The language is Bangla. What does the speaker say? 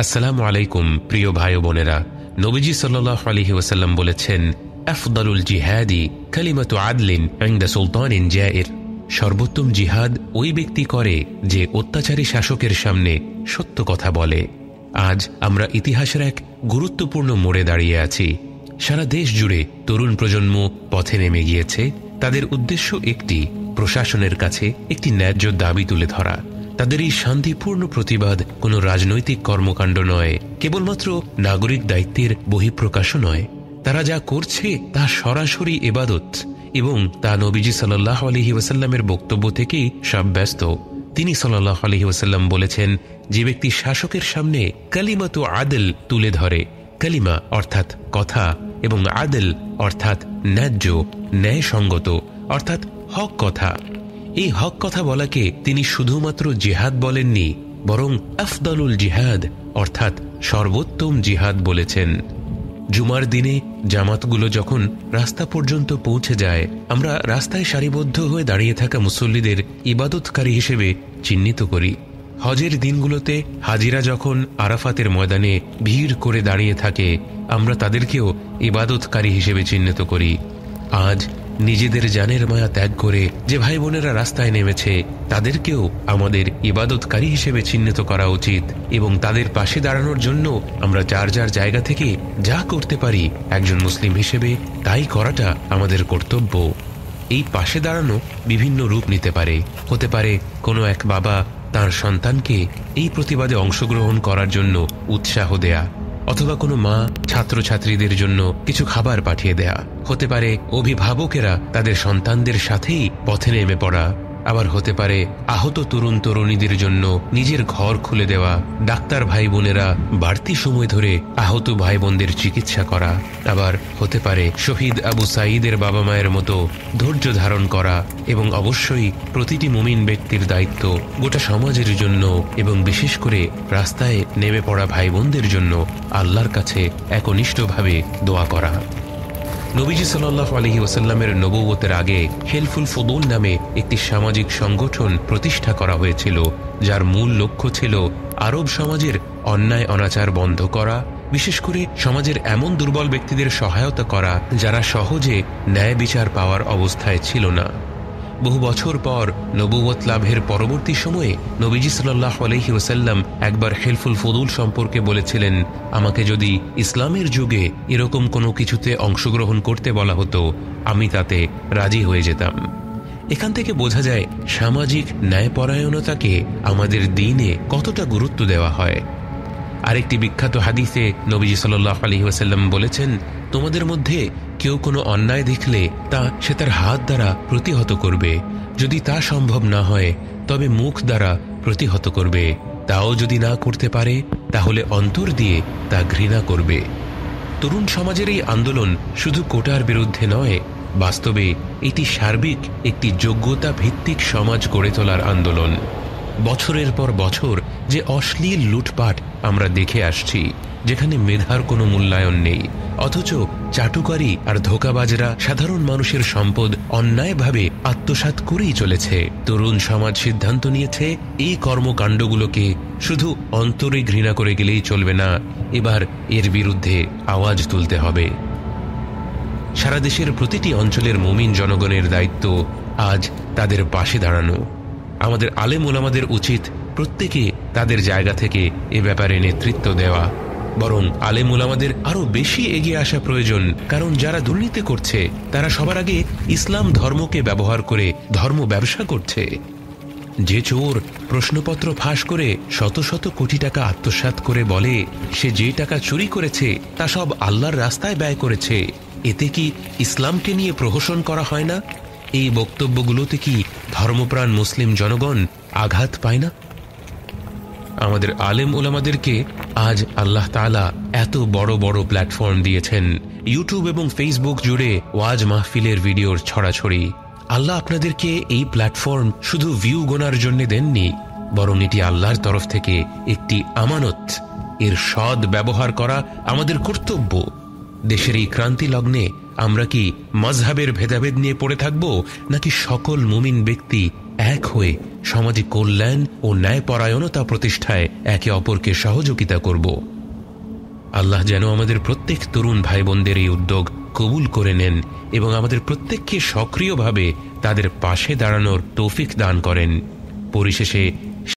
আসসালামু আলাইকুম প্রিয় ভাই ও বোনেরা। নবীজি সাল্লাল্লাহু আলাইহি ওয়াসাল্লাম বলেছেন, আফদালুল জিহাদি কালিমাতু আদলিন ইনদা সুলতানিন জাইর। সর্বোত্তম জিহাদ ওই ব্যক্তি করে যে অত্যাচারী শাসকের সামনে সত্য কথা বলে। আজ আমরা ইতিহাসের এক গুরুত্বপূর্ণ মোড়ে দাঁড়িয়ে আছি। সারা দেশ জুড়ে তরুণ প্রজন্ম পথে নেমে গিয়েছে। তাদের উদ্দেশ্য একটি, প্রশাসনের কাছে একটি ন্যায্য দাবি তুলে ধরা। তাদের এই শান্তিপূর্ণ প্রতিবাদ কোনো রাজনৈতিক কর্মকাণ্ড নয়, কেবলমাত্র নাগরিক দায়িত্বের বহিঃপ্রকাশও নয়। তারা যা করছে তা সরাসরি ইবাদত, এবং তা নবীজি সাল্লাল্লাহু আলাইহি ওয়াসাল্লামের বক্তব্য থেকেই সাব্যস্ত। তিনি সাল্লাল্লাহু আলাইহি ওয়াসাল্লাম বলেছেন, যে ব্যক্তি শাসকের সামনে কালিমাতু আদল তুলে ধরে, কালিমা অর্থাৎ কথা এবং আদল অর্থাৎ ন্যায্য, ন্যায়সঙ্গত অর্থাৎ হক কথা, এই হক কথা বলাকে তিনি শুধুমাত্র জিহাদ বলেননি, বরং আফদালুল জিহাদ অর্থাৎ সর্বোত্তম জিহাদ বলেছেন। জুমার দিনে জামাতগুলো যখন রাস্তা পর্যন্ত পৌঁছে যায়, আমরা রাস্তায় সারিবদ্ধ হয়ে দাঁড়িয়ে থাকা মুসল্লিদের ইবাদতকারী হিসেবে চিহ্নিত করি। হজের দিনগুলোতে হাজিরা যখন আরাফাতের ময়দানে ভিড় করে দাঁড়িয়ে থাকে, আমরা তাদেরকেও ইবাদতকারী হিসেবে চিহ্নিত করি। আজ নিজেদের জানের মায়া ত্যাগ করে যে ভাই বোনেরা রাস্তায় নেমেছে, তাদেরকেও আমাদের ইবাদতকারী হিসেবে চিহ্নিত করা উচিত, এবং তাদের পাশে দাঁড়ানোর জন্য আমরা যার যার জায়গা থেকে যা করতে পারি একজন মুসলিম হিসেবে তাই করাটা আমাদের কর্তব্য। এই পাশে দাঁড়ানো বিভিন্ন রূপ নিতে পারে। হতে পারে কোনো এক বাবা তার সন্তানকে এই প্রতিবাদে অংশগ্রহণ করার জন্য উৎসাহ দেয়া, অথবা কোনো মা ছাত্রছাত্রীদের জন্য কিছু খাবার পাঠিয়ে দেয়া। হতে পারে অভিভাবকেরা তাদের সন্তানদের সাথেই পথে নেমে পড়া। আবার হতে পারে আহত তরুণ তরুণীদের জন্য নিজের ঘর খুলে দেওয়া, ডাক্তার ভাই বোনেরা বাড়তি সময় ধরে আহত ভাই বোনদের চিকিৎসা করা। আবার হতে পারে শহীদ আবু সাঈদের বাবা মায়ের মতো ধৈর্য ধারণ করা। এবং অবশ্যই প্রতিটি মুমিন ব্যক্তির দায়িত্ব গোটা সমাজের জন্য এবং বিশেষ করে রাস্তায় নেমে পড়া ভাই বোনদের জন্য আল্লাহর কাছে একনিষ্ঠভাবে দোয়া করা। নবীজি সাল্লাল্লাহু আলাইহি ওয়াসাল্লামের নবুয়তের আগে হেলফুল ফুদুল নামে একটি সামাজিক সংগঠন প্রতিষ্ঠা করা হয়েছিল, যার মূল লক্ষ্য ছিল আরব সমাজের অন্যায় অনাচার বন্ধ করা, বিশেষ করে সমাজের এমন দুর্বল ব্যক্তিদের সহায়তা করা যারা সহজে ন্যায় বিচার পাওয়ার অবস্থায় ছিল না। বহু বছর পর নবুয়ত লাভের পরবর্তী সময়ে নবীজি সাল্লাল্লাহু আলাইহি ওয়াসাল্লাম একবার হেলফুল ফুদুল সম্পর্কে বলেছিলেন, আমাকে যদি ইসলামের যুগে এরকম কোনো কিছুতে অংশগ্রহণ করতে বলা হতো, আমি তাতে রাজি হয়ে যেতাম। এখান থেকে বোঝা যায় সামাজিক ন্যায়পরায়ণতাকে আমাদের দ্বীনে কতটা গুরুত্ব দেওয়া হয়। আরেকটি বিখ্যাত হাদিসে নবীজি সাল্লাল্লাহু আলাইহি ওয়াসাল্লাম বলেছেন, তোমাদের মধ্যে কেউ কোনো অন্যায় দেখলে সে তার হাত দ্বারা প্রতিহত করবে, যদি তা সম্ভব না হয় তবে মুখ দ্বারা প্রতিহত করবে, তাও যদি না করতে পারে তাহলে অন্তর দিয়ে তা ঘৃণা করবে। তরুণ সমাজের এই আন্দোলন শুধু কোটার বিরুদ্ধে নয়, বাস্তবে এটি সার্বিক একটি যোগ্যতা ভিত্তিক সমাজ গড়ে তোলার আন্দোলন। বছরের পর বছর যে অশ্লীল লুটপাট আমরা দেখে আসছি, যেখানে মেধার কোনো মূল্যায়ন নেই, অথচ চাটুকারী আর ধোঁকাবাজরা সাধারণ মানুষের সম্পদ অন্যায়ভাবে আত্মসাৎ করেই চলেছে। তরুণ সমাজ সিদ্ধান্ত নিয়েছে এই কর্মকাণ্ডগুলোকে শুধু অন্তরে ঘৃণা করে গেলেই চলবে না, এবার এর বিরুদ্ধে আওয়াজ তুলতে হবে। সারা দেশের প্রতিটি অঞ্চলের মুমিন জনগণের দায়িত্ব আজ তাদের পাশে দাঁড়ানো। আমাদের আলেম ওলামাদের উচিত প্রত্যেকে তাদের জায়গা থেকে এ ব্যাপারে নেতৃত্ব দেওয়া। বরং আলেম ওলামাদের আরো বেশি এগিয়ে আসা প্রয়োজন, কারণ যারা দুর্নীতি করছে তারা সবার আগে ইসলাম ধর্মকে ব্যবহার করে ধর্ম ব্যবসা করছে। যে চোর প্রশ্নপত্র ফাঁস করে শত শত কোটি টাকা আত্মসাৎ করে বলে সে যে টাকা চুরি করেছে তা সব আল্লাহর রাস্তায় ব্যয় করেছে, এতে কি ইসলামকে নিয়ে প্রহসন করা হয় না? এই বক্তব্যগুলোতে কি ধর্মপ্রাণ মুসলিম জনগণ আঘাত পায় না? আমাদের আলেম ওলামাদেরকে আজ আল্লাহ তাআলা এত বড় বড় প্ল্যাটফর্ম দিয়েছেন। ইউটিউব এবং ফেসবুক জুড়ে ওয়াজ মাহফিলের ভিডিওর ছড়াছড়ি। আল্লাহ আপনাদেরকে এই প্ল্যাটফর্ম শুধু ভিউ গোনার জন্য দেননি, বরং এটি আল্লাহর তরফ থেকে একটি আমানত। এর সৎ ব্যবহার করা আমাদের কর্তব্য। দেশের এই ক্রান্তি লগ্নে আমরা কি মাযহাবের ভেদাভেদ নিয়ে পড়ে থাকব, নাকি সকল মুমিন ব্যক্তি এক হয়ে সমাজে কল্যাণ ও ন্যায়পরায়ণতা প্রতিষ্ঠায় একে অপরকে সহযোগিতা করব। আল্লাহ যেন আমাদের প্রত্যেক তরুণ ভাই বোনদের এই উদ্যোগ কবুল করে নেন এবং আমাদের প্রত্যেককে সক্রিয়ভাবে তাদের পাশে দাঁড়ানোর তৌফিক দান করেন। পরিশেষে